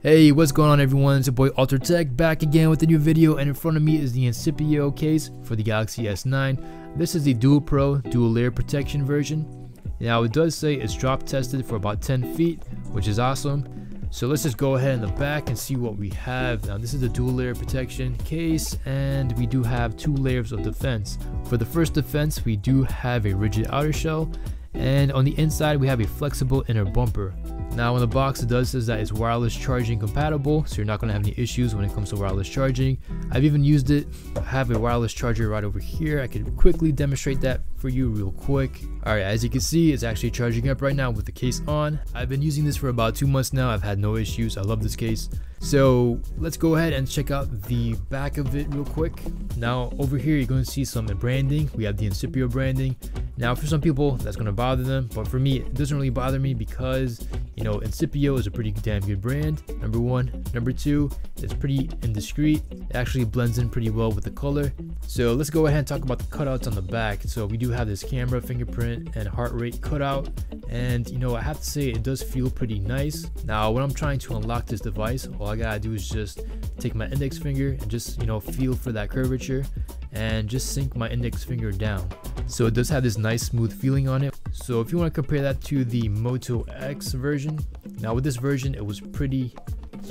Hey, what's going on everyone? It's your boy Altertech back again with a new video, and in front of me is the Incipio case for the Galaxy S9. This is the Dual Pro dual layer protection version. Now it does say it's drop tested for about 10 feet, which is awesome. So let's just go ahead in the back and see what we have. Now this is the dual layer protection case, and we do have two layers of defense. For the first defense, we do have a rigid outer shell, and on the inside we have a flexible inner bumper. Now on the box it does says that it's wireless charging compatible, so you're not going to have any issues when it comes to wireless charging. I've even used it. I have a wireless charger right over here. I can quickly demonstrate that for you real quick. Alright, as you can see, it's actually charging up right now with the case on. I've been using this for about 2 months now. I've had no issues. I love this case. So let's go ahead and check out the back of it real quick. Now over here you're going to see some branding. We have the Incipio branding. Now for some people that's going to bother them, but for me it doesn't really bother me because, you know, Incipio is a pretty damn good brand, number one. Number two, it's pretty indiscreet. It actually blends in pretty well with the color. So let's go ahead and talk about the cutouts on the back. So we do have this camera, fingerprint, and heart rate cutout, and you know, I have to say it does feel pretty nice. Now when I'm trying to unlock this device, all I gotta do is just take my index finger and just, you know, feel for that curvature and just sink my index finger down. So it does have this nice smooth feeling on it. So if you want to compare that to the Moto X version, now with this version it was pretty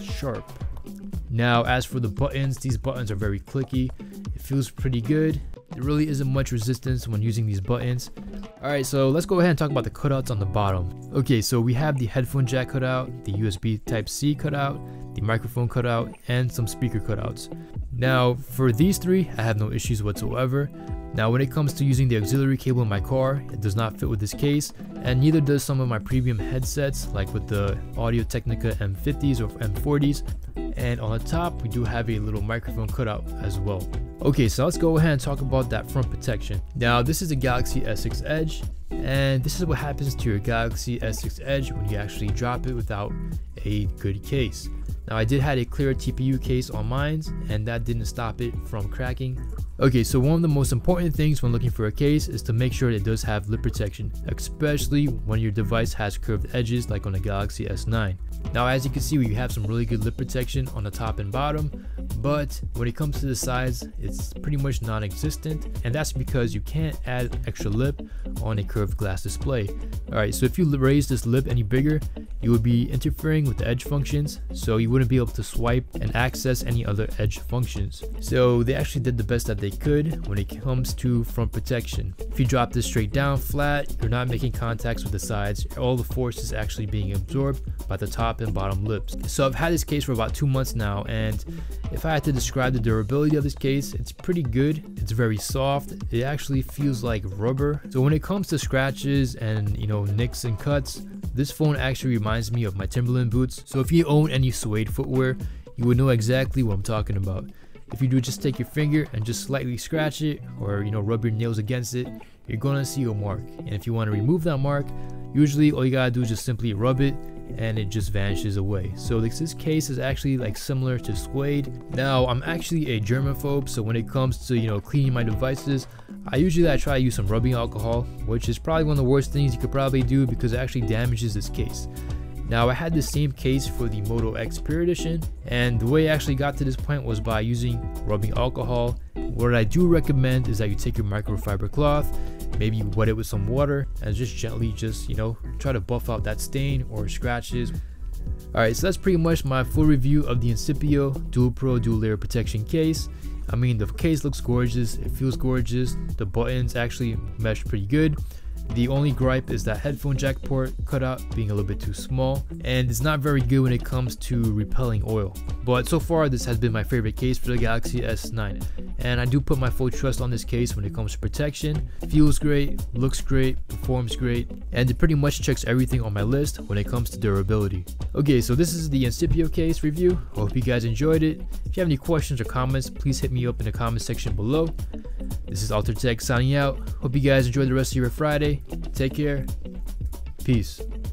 sharp. Now as for the buttons, these buttons are very clicky. It feels pretty good. There really isn't much resistance when using these buttons. Alright, so let's go ahead and talk about the cutouts on the bottom. Okay, so we have the headphone jack cutout, the USB Type-C cutout, the microphone cutout, and some speaker cutouts. Now for these three, I have no issues whatsoever. Now when it comes to using the auxiliary cable in my car, it does not fit with this case, and neither does some of my premium headsets like with the Audio-Technica M50s or M40s. And on the top we do have a little microphone cutout as well. Okay, so let's go ahead and talk about that front protection. Now this is a Galaxy S6 Edge, and this is what happens to your Galaxy S6 Edge when you actually drop it without a good case. Now I did have a clear TPU case on mine, and that didn't stop it from cracking. Okay, so one of the most important things when looking for a case is to make sure it does have lip protection, especially when your device has curved edges like on the Galaxy S9. Now as you can see, we have some really good lip protection on the top and bottom, but when it comes to the sides, it's pretty much non-existent, and that's because you can't add extra lip on a curved glass display. Alright, so if you raise this lip any bigger, you would be interfering with the edge functions, so you wouldn't be able to swipe and access any other edge functions. So they actually did the best that they could when it comes to front protection. If you drop this straight down flat, you're not making contacts with the sides. All the force is actually being absorbed by the top and bottom lips. So I've had this case for about 2 months now, and if I had to describe the durability of this case, it's pretty good. It's very soft. It actually feels like rubber. So when it comes to scratches and, you know, nicks and cuts, this phone actually reminds me of my Timberland boots. So if you own any suede footwear, you would know exactly what I'm talking about. If you do just take your finger and just slightly scratch it, or, you know, rub your nails against it, you're gonna see a mark. And if you want to remove that mark, usually all you gotta do is just simply rub it and it just vanishes away. So this case is actually like similar to suede. Now I'm actually a germaphobe, so when it comes to, you know, cleaning my devices, I try to use some rubbing alcohol, which is probably one of the worst things you could probably do because it actually damages this case. Now I had the same case for the Moto X Pure Edition, and the way I actually got to this point was by using rubbing alcohol. What I do recommend is that you take your microfiber cloth, maybe wet it with some water, and just gently you know, try to buff out that stain or scratches. Alright, so that's pretty much my full review of the Incipio Dual Pro Dual Layer Protection case. I mean, the case looks gorgeous, it feels gorgeous, the buttons actually mesh pretty good. The only gripe is that headphone jack port cutout being a little bit too small, and it's not very good when it comes to repelling oil. But so far this has been my favorite case for the Galaxy S9, and I do put my full trust on this case when it comes to protection. Feels great, looks great, performs great, and it pretty much checks everything on my list when it comes to durability. Okay, so this is the Incipio case review. I hope you guys enjoyed it. If you have any questions or comments, please hit me up in the comment section below. This is Altertech signing out. Hope you guys enjoy the rest of your Friday. Take care. Peace.